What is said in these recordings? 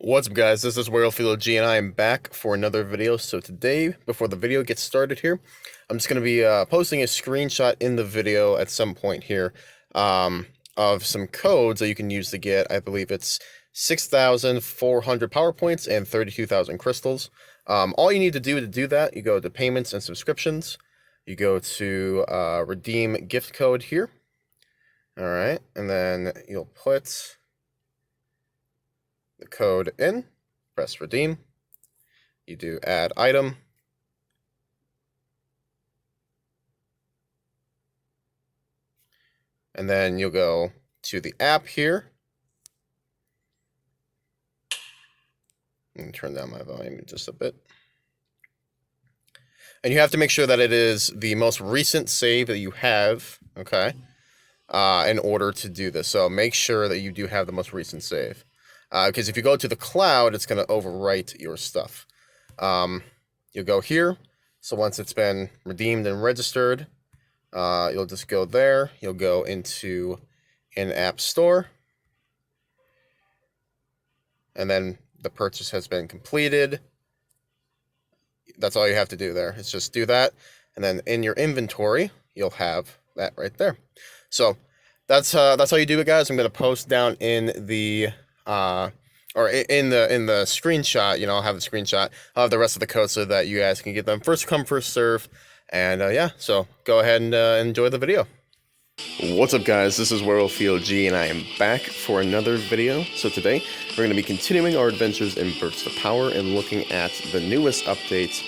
What's up, guys? This is WorldField and I am back for another video. So today, before the video gets started here, I'm just going to be posting a screenshot in the video at some point here of some codes that you can use to get, I believe it's 6,400 power points and 32,000 crystals. All you need to do that, you go to payments and subscriptions, you go to redeem gift code here. All right, and then you'll put the code in, press redeem, you do add item, and then you'll go to the app here, and turn down my volume just a bit. And you have to make sure that it is the most recent save that you have, okay, in order to do this. So make sure that you do have the most recent save. Because if you go to the cloud, it's going to overwrite your stuff. You'll go here. So once it's been redeemed and registered, you'll just go there. You'll go into an app store. And then the purchase has been completed. That's all you have to do there. It's just do that. And then in your inventory, you'll have that right there. So that's how you do it, guys. I'm going to post down in the or in the screenshot, I'll have the screenshot. I'll have the rest of the code so that you guys can get them first come, first serve. And yeah, so go ahead and enjoy the video. What's up, guys? This is WorldField and I am back for another video. So today, we're going to be continuing our adventures in Burst of Power and looking at the newest updates,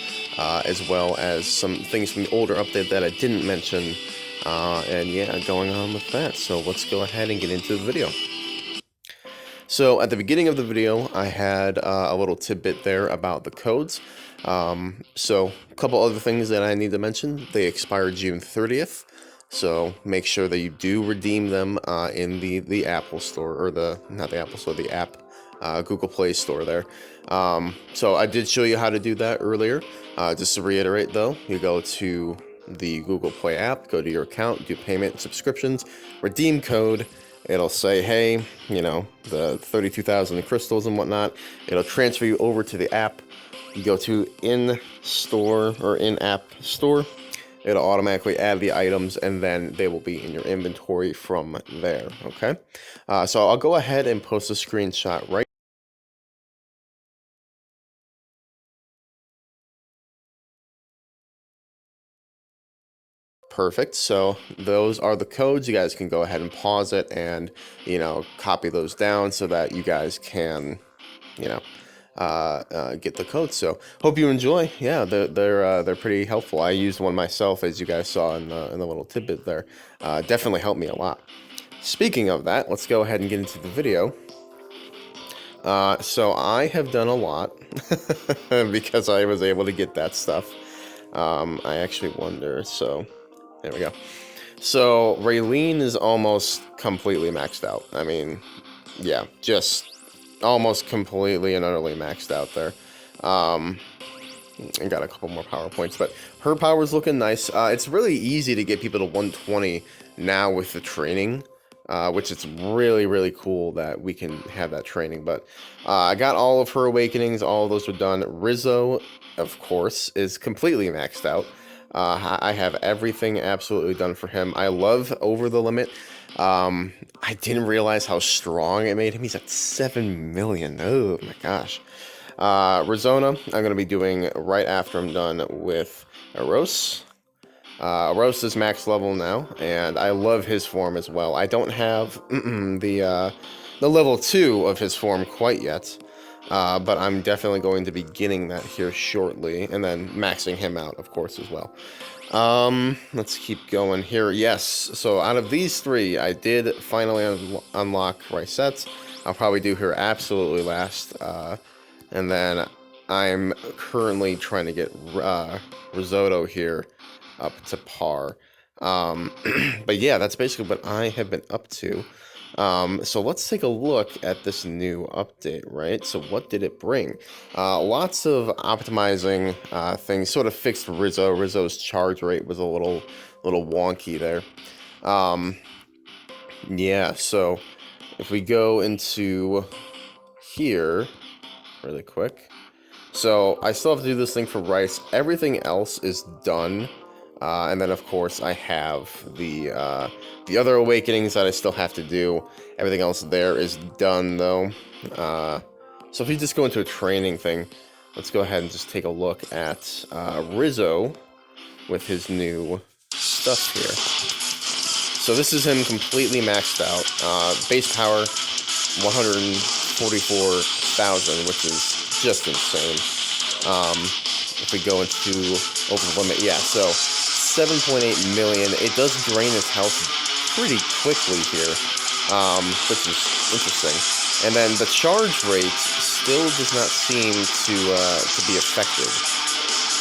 as well as some things from the older update that I didn't mention. And yeah, going on with that. So let's go ahead and get into the video. So at the beginning of the video, I had a little tidbit there about the codes. So a couple other things that I need to mention. They expire June 30th. So make sure that you do redeem them in the Apple Store, or not the Apple Store, the app, Google Play Store there. So I did show you how to do that earlier. Just to reiterate though, you go to the Google Play app, go to your account, do payment, subscriptions, redeem code. It'll say, hey, the 32,000 crystals and whatnot. It'll transfer you over to the app. You go to in-store or in-app store. It'll automatically add the items, and then they will be in your inventory from there, okay? So I'll go ahead and post a screenshot right. Perfect. So those are the codes. You guys can go ahead and pause it and, copy those down so that you guys can, get the codes. So hope you enjoy. Yeah, they're pretty helpful. I used one myself, as you guys saw in the little tidbit there. Definitely helped me a lot. Speaking of that, let's go ahead and get into the video. So I have done a lot because I was able to get that stuff. I actually wonder, so there we go. So Raylene is almost completely maxed out. I mean, yeah, just almost completely and utterly maxed out there. And got a couple more power points, but her power's looking nice. It's really easy to get people to 120 now with the training, which is really, really cool that we can have that training. But I got all of her awakenings. All of those are done. Rizzo, of course, is completely maxed out. I have everything absolutely done for him. I love Over the Limit. I didn't realize how strong it made him. He's at 7 million. Oh my gosh. Rizona, I'm going to be doing right after I'm done with Eros. Eros is max level now, and I love his form as well. I don't have the level 2 of his form quite yet. But I'm definitely going to be getting that here shortly, and then maxing him out, of course, as well. Let's keep going here. Yes, so out of these three, I did finally unlock Rysette. I'll probably do her absolutely last, and then I'm currently trying to get Risotto here up to par. But yeah, that's basically what I have been up to. So let's take a look at this new update, right? So what did it bring? Lots of optimizing things, sort of fixed Rizzo. Rizzo's charge rate was a little wonky there. Yeah, so if we go into here, really quick. So I still have to do this thing for Rice. Everything else is done. And then, of course, I have the other awakenings that I still have to do. Everything else there is done, though. So if we just go into a training thing, let's go ahead and just take a look at Rizzo with his new stuff here. So this is him completely maxed out. Base power, 144,000, which is just insane. If we go into over the limit, yeah, so 7.8 million. It does drain his health pretty quickly here, which is interesting. And then the charge rate still does not seem to be affected.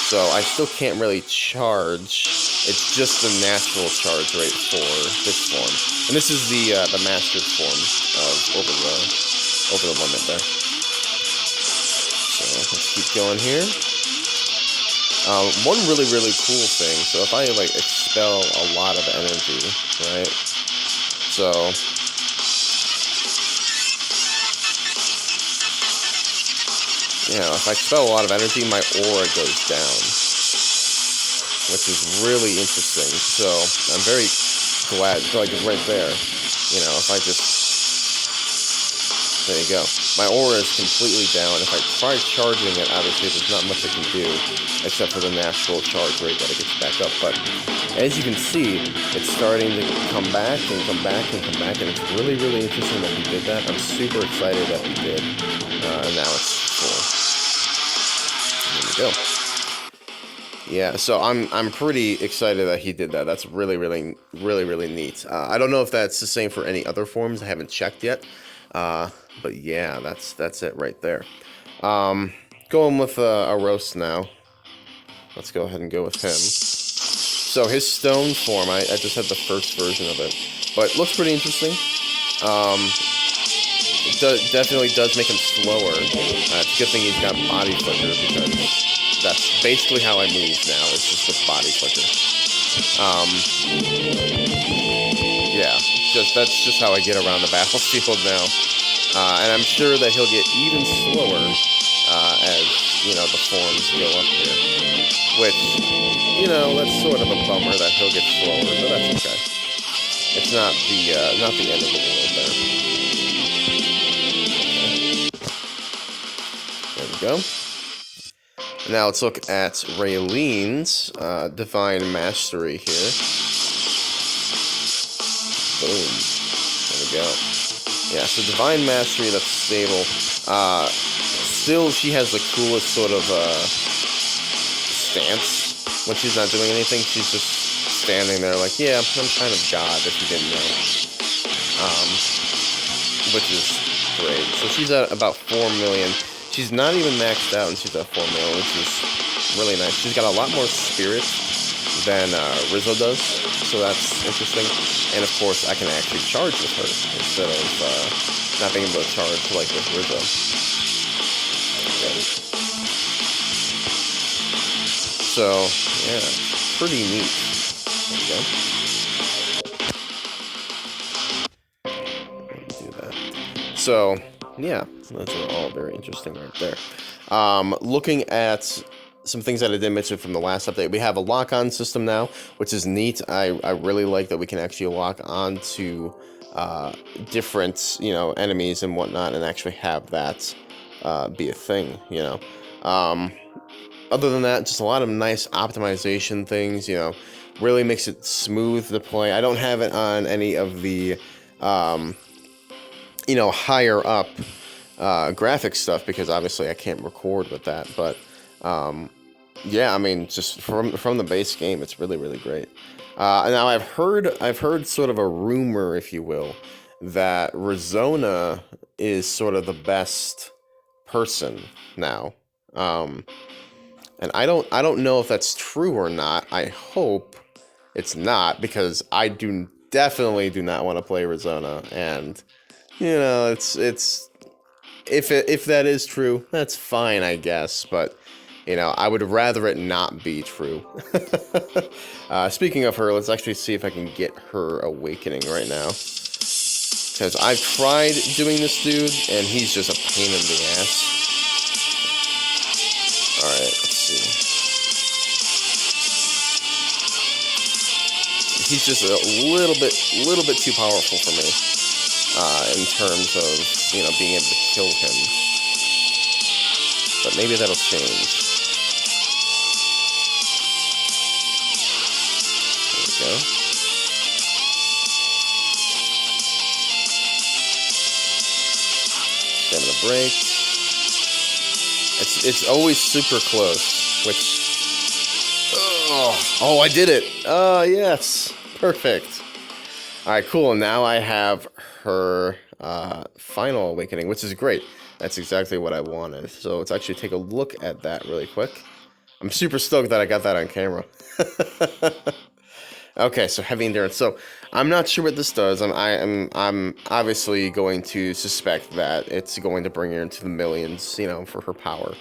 So I still can't really charge. It's just the natural charge rate for this form. And this is the mastered form of over the limit there. So let's keep going here. One really cool thing. So if I like expel a lot of energy, right? So if I expel a lot of energy, my aura goes down, which is really interesting. So I'm very glad, like right there, if I just, there you go. My aura is completely down. If I try charging it, obviously there's not much I can do, except for the natural charge rate that it gets back up. But as you can see, it's starting to come back and come back and come back, and it's really interesting that he did that. I'm super excited that he did, and now it's full. There we go. Yeah, so I'm pretty excited that he did that. That's really neat. I don't know if that's the same for any other forms. I haven't checked yet. But yeah, that's it right there. Going with a roast now. Let's go ahead and go with him. So his stone form, I just had the first version of it, but it looks pretty interesting. It definitely does make him slower. It's a good thing he's got body flicker, because that's basically how I move now. It's just with body flicker. Yeah, that's just how I get around the battlefield now. And I'm sure that he'll get even slower as, the forms go up here. Which, that's sort of a bummer that he'll get slower, but that's okay. It's not the end of the world there. Okay. There we go. Now let's look at Raylene's Divine Mastery here. Boom. There we go. Yeah, so Divine Mastery, that's stable. Still, she has the coolest sort of stance when she's not doing anything. She's just standing there like, yeah, I'm kind of God, if you didn't know. Which is great. So she's at about 4 million. She's not even maxed out, and she's at 4 million, which is really nice. She's got a lot more spirit than Rizzo does, so that's interesting. And of course, I can actually charge with her instead of not being able to charge like with Rizzo. Okay. So, yeah, pretty neat. There we go. Do that. So, yeah, those are all very interesting right there. Looking at some things that I didn't mention from the last update, we have a lock-on system now, which is neat. I really like that we can actually lock on to different, enemies and whatnot, and actually have that be a thing, Other than that, just a lot of nice optimization things, really makes it smooth to play. I don't have it on any of the, higher up graphic stuff, because obviously I can't record with that, but yeah, I mean, just from the base game, it's really great. Now I've heard sort of a rumor, if you will, that Rizona is sort of the best person now. And I don't know if that's true or not. I hope it's not, because I definitely do not want to play Rizona, and it's if that is true, that's fine, I guess, but I would rather it not be true. Speaking of her, let's actually see if I can get her awakening right now, because I've tried doing this dude, and he's just a pain in the ass. Alright, let's see. He's just a little bit too powerful for me. In terms of, being able to kill him. But maybe that'll change. There we go. Stamina break. It's always super close, which... Oh, I did it! Oh, yes! Perfect. Alright, cool. Now I have her final awakening, which is great. That's exactly what I wanted. So let's actually take a look at that really quick. I'm super stoked that I got that on camera. Okay, so heavy endurance. So I'm not sure what this does. I'm obviously going to suspect that it's going to bring her into the millions, for her power.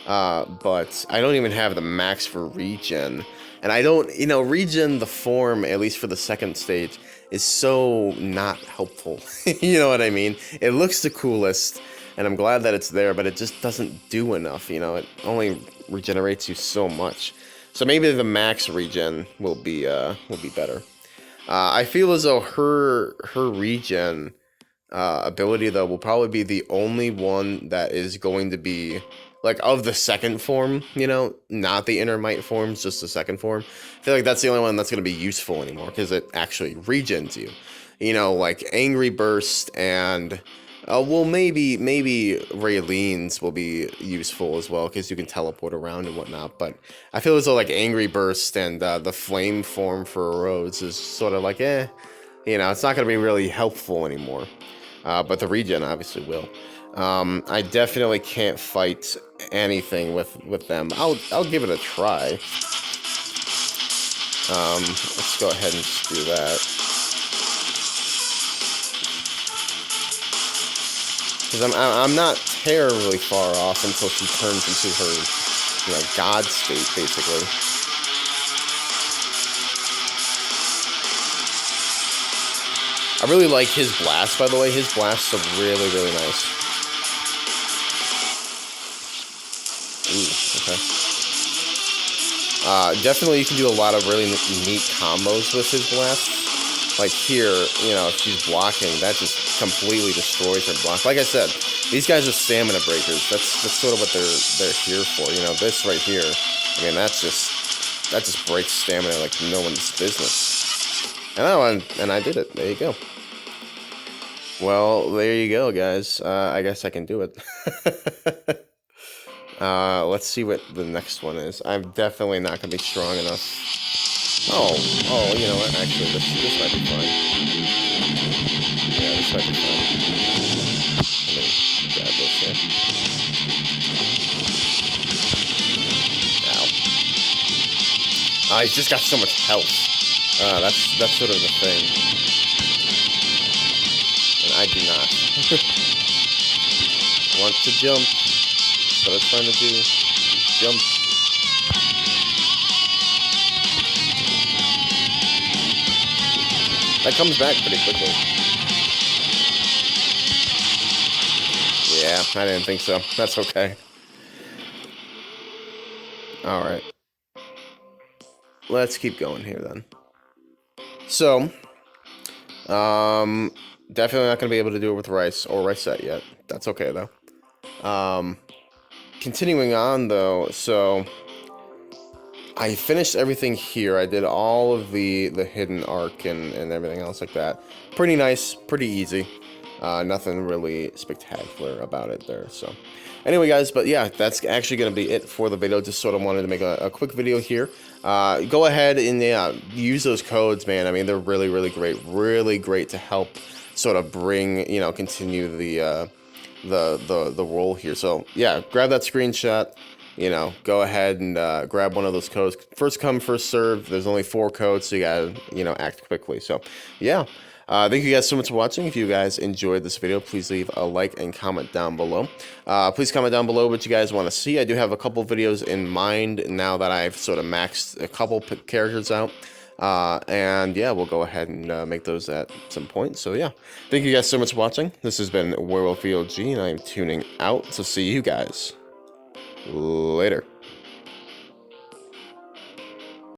But I don't even have the max for regen. And I don't, regen, the form, at least for the second stage, is so not helpful. You know what I mean? It looks the coolest, and I'm glad that it's there, but it just doesn't do enough, It only regenerates you so much. So maybe the max regen will be better. I feel as though her regen ability, though, will probably be the only one that is going to be, like, of the second form, not the inner might forms, just the second form. I feel like that's the only one that's going to be useful anymore, because it actually regens you. Like Angry Burst and... well, maybe Raylene's will be useful as well, because you can teleport around and whatnot, but I feel as though, like, Angry Burst and the Flame form for Rhodes is sort of like, it's not going to be really helpful anymore. But the regen obviously will. I definitely can't fight anything with them. I'll give it a try. Let's go ahead and just do that. Because I'm not terribly far off until she turns into her, god state, basically. I really like his blast, by the way. His blasts are really, really nice. Ooh, okay. Definitely you can do a lot of really neat combos with his blasts. Like here, if she's blocking, that just completely destroys her block. Like I said, these guys are stamina breakers. That's sort of what they're here for. This right here, that just breaks stamina like no one's business. And I did it. There you go. Well, there you go, guys. I guess I can do it. Let's see what the next one is. I'm definitely not going to be strong enough. Oh, you know what? Actually, this might be fine. Yeah, this might be fine. Let me grab this here. Ow. He's just got so much health. That's sort of the thing. And I do not. Want to jump. That's what I was trying to do. Just jump. That comes back pretty quickly. Yeah, I didn't think so. That's okay. Alright. Let's keep going here then. So, definitely not going to be able to do it with Rice or Riceset yet. That's okay, though. Continuing on, though, so... I finished everything here. I did all of the hidden arc and everything else like that. Pretty nice, pretty easy. Nothing really spectacular about it there, so... Anyway, guys, but yeah, that's actually going to be it for the video. Just sort of wanted to make a quick video here. Go ahead and use those codes, man. I mean, they're really, really great. Really great to help sort of bring, continue the role here. So, yeah, grab that screenshot. Go ahead and grab one of those codes. First come, first serve. There's only 4 codes, so you gotta, act quickly. So, yeah. Thank you guys so much for watching. If you guys enjoyed this video, please leave a like and comment down below. Please comment down below what you guys want to see. I do have a couple videos in mind now that I've sort of maxed a couple characters out. And yeah, we'll go ahead and make those at some point. So yeah, thank you guys so much for watching. This has been Werewolf VOG, and I am tuning out. So see you guys later.